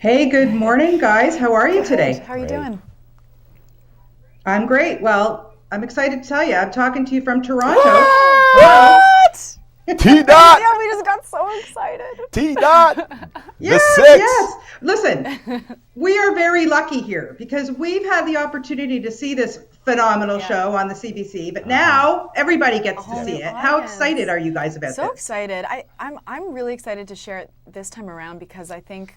Hey, good morning, guys. How are you Good. today? How are you Great. doing? I'm great. Well, I'm excited to tell you, I'm talking to you from Toronto. What? Hello. What? T dot. Yeah, we just got so excited. T dot. The Yes, six. yes. Listen, we are very lucky here because we've had the opportunity to see this phenomenal Yeah. show on the CBC, but Uh huh. now everybody A gets to whole Yeah. new see it. How excited audience. are you guys about So this? excited. I'm really excited to share it this time around because I think,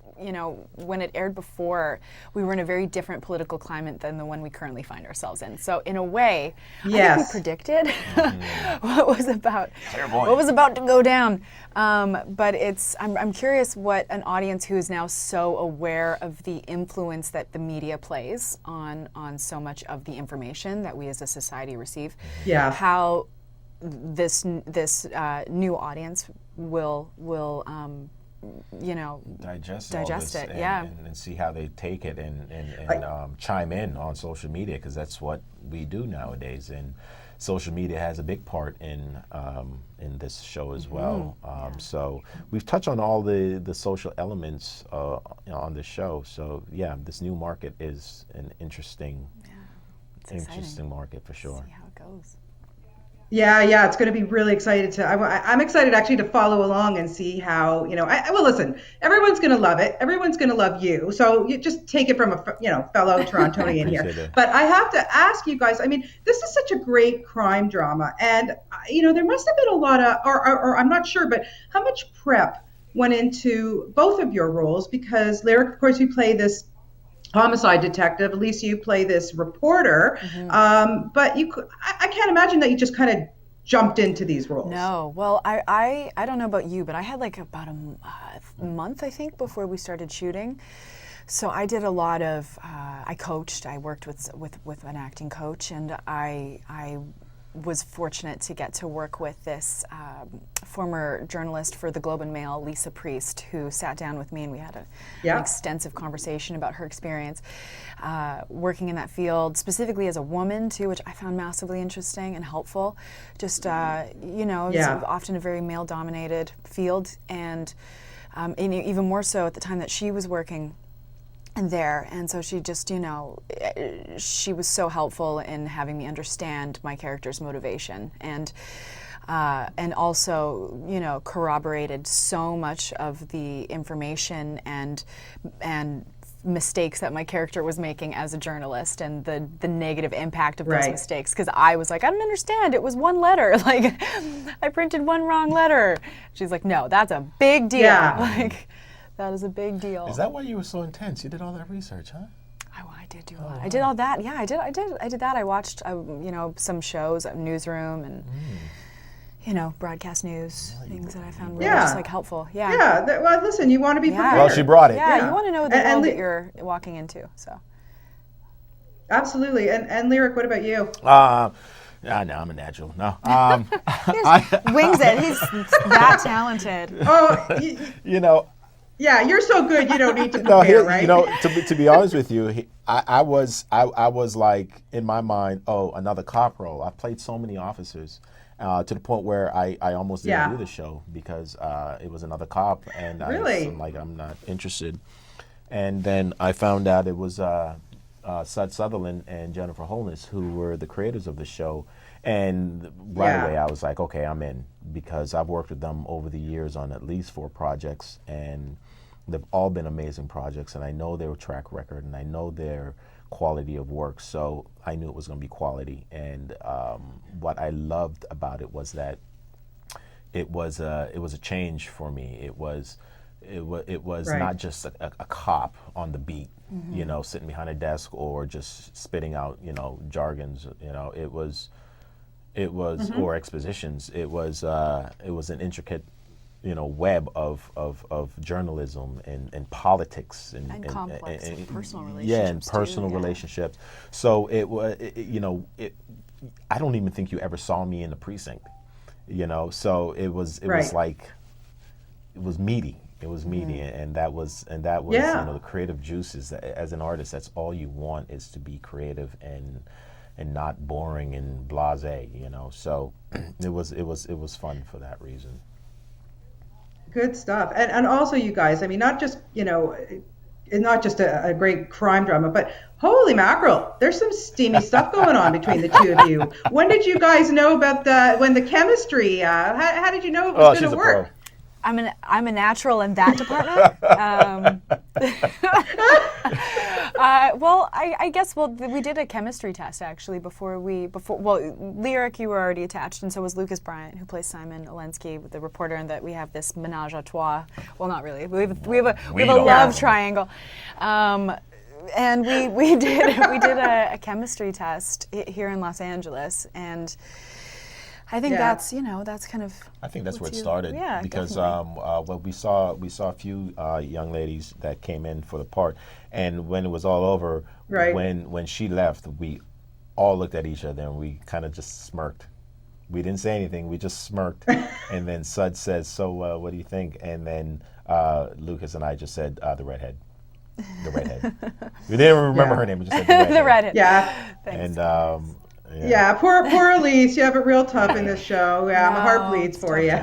when it aired before, we were in a very different political climate than the one we currently find ourselves in. So in a way, I think we Yes. predicted Mm-hmm. what Clairvoyant. was about to go down. But I'm curious what an audience who is now so aware of the influence that the media plays on so much of the information that we as a society receive, Yeah. how this new audience will Digest all digest this it. Yeah, and see how they take it and I- chime in on social media because that's what we do nowadays. And social media has a big part in this show as well. So we've touched on all the social elements on the show. So yeah, this new market is an it's exciting. interesting market for sure. See how it goes. Yeah, it's going to be really excited to. I'm excited actually to follow along and see how well, listen, everyone's going to love it. Everyone's going to love you. So you just take it from a fellow I Torontonian here. appreciate it. But I have to ask you guys. I mean, this is such a great crime drama, and there must have been a lot of, or I'm not sure, but how much prep went into both of your roles? Because Lyriq, of course, you play this homicide detective. Elyse, you play this reporter. But I can't imagine that you just kind of jumped into these roles. No, well, I don't know about you, but I had like about a month, I think, before we started shooting. So I did a lot of. I coached. I worked with an acting coach, and I was fortunate to get to work with this former journalist for the Globe and Mail, Lisa Priest, who sat down with me and we had an Yeah. extensive conversation about her experience working in that field, specifically as a woman too, which I found massively interesting and helpful. Just it's Yeah. often a very male-dominated field, and even more so at the time that she was working there. And so she just, she was so helpful in having me understand my character's motivation, and also, corroborated so much of the information and mistakes that my character was making as a journalist, and the negative impact of those Right. mistakes, because I was like, I don't understand, it was one letter. Like, I printed one wrong letter. She's like, no, that's a big deal. Yeah. Like, that is a big deal. Is that why you were so intense? You did all that research, huh? I did do a lot. I did all that. Yeah, I did that. I watched, some shows, Newsroom, and broadcast news things that I found really Yeah. just like helpful. Yeah. Yeah. Well, listen, you want to be Yeah. prepared. Well, she brought it. Yeah, Yeah. you want to know the And world Ly- that you're walking into. So. Absolutely. And Lyriq, what about you? No, I'm a natural. No. Wings it. He's that talented. Oh, You know, yeah, you're so good. You don't need to no, prepare, here, right? to be honest with you, I was like in my mind, oh, another cop role. I played so many officers, to the point where I almost didn't Yeah. do the show because it was another cop, and Really? I'm like, I'm not interested. And then I found out it was Sud Sutherland and Jennifer Holness who were the creators of the show, and right Yeah. away I was like, okay, I'm in, because I've worked with them over the years on at least 4 projects, and they've all been amazing projects, and I know their track record, and I know their quality of work, so I knew it was going to be quality. And what I loved about it was that it was a change for me. It was Right. not just a cop on the beat, sitting behind a desk or just spitting out, jargons. It was or expositions. It was an intricate, web of journalism and politics And complex personal yeah, and relationships, too, personal yeah. relationships. So it was, I don't even think you ever saw me in the precinct, So it was Right. like, it was meaty. It was meaty, and that was Yeah. the creative juices. As an artist, that's all you want, is to be creative and not boring and blasé. So it was fun for that reason. Good stuff. And also, you guys, I mean, not just, not just a great crime drama, but holy mackerel, there's some steamy stuff going on between the two of you. When did you guys know about when the chemistry? How did you know it was Oh, going she's to a pro. work? I'm a natural in that department. Well, I guess we did a chemistry test actually before Lyriq, you were already attached, and so was Lucas Bryant, who plays Simon Olenski, the reporter, and that we have this menage a trois. Well, not really. We have a love triangle. And we did a chemistry test here in Los Angeles, and I think that's kind of. I think that's where it started. Yeah, because well, we saw a few young ladies that came in for the part, and when it was all over, Right. when she left, we all looked at each other and we kind of just smirked. We didn't say anything. We just smirked, and then Sud says, "So, what do you think?" And then Lucas and I just said, "The redhead." The redhead. We didn't remember her name. We just said the redhead. The redhead. Yeah. Thanks. And Yeah, poor Elyse. You have it real tough in this show. Yeah, my heart bleeds for you.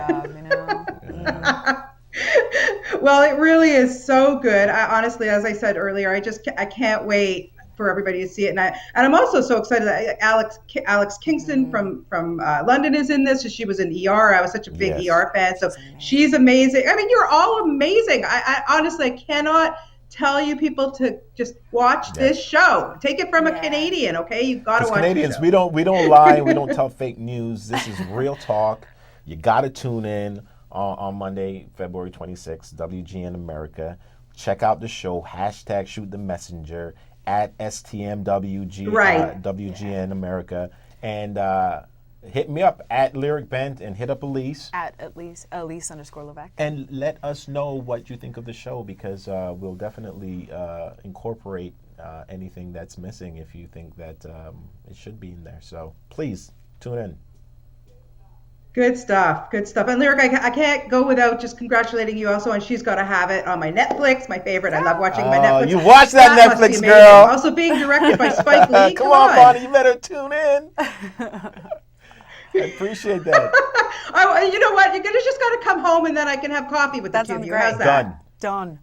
Well, it really is so good. Honestly, as I said earlier, I can't wait for everybody to see it, and I'm also so excited that Alex Kingston from London is in this. She was in ER. I was such a big ER fan, so she's amazing. I mean, you're all amazing. I honestly, I cannot tell you people to just watch this show. Take it from a Canadian, okay? You've got to watch Canadians, the show. we don't lie, we don't tell fake news. This is real talk. You got to tune in on Monday, February 26th, WGN America. Check out the show. # shoot the messenger at STMWG WGN America, and hit me up at Lyriq Bent and hit up Elyse. At Elyse_Levesque. And let us know what you think of the show, because we'll definitely incorporate anything that's missing if you think that it should be in there. So please tune in. Good stuff. Good stuff. And Lyriq, I can't go without just congratulating you also on She's Gotta Have It on my Netflix, my favorite. I love watching my Netflix. You watch that Netflix, girl. Also being directed by Spike Lee. Come on, Bonnie, you better tune in. I appreciate that. You know what? You're just got to come home and then I can have coffee with the two of you. How's that? Done.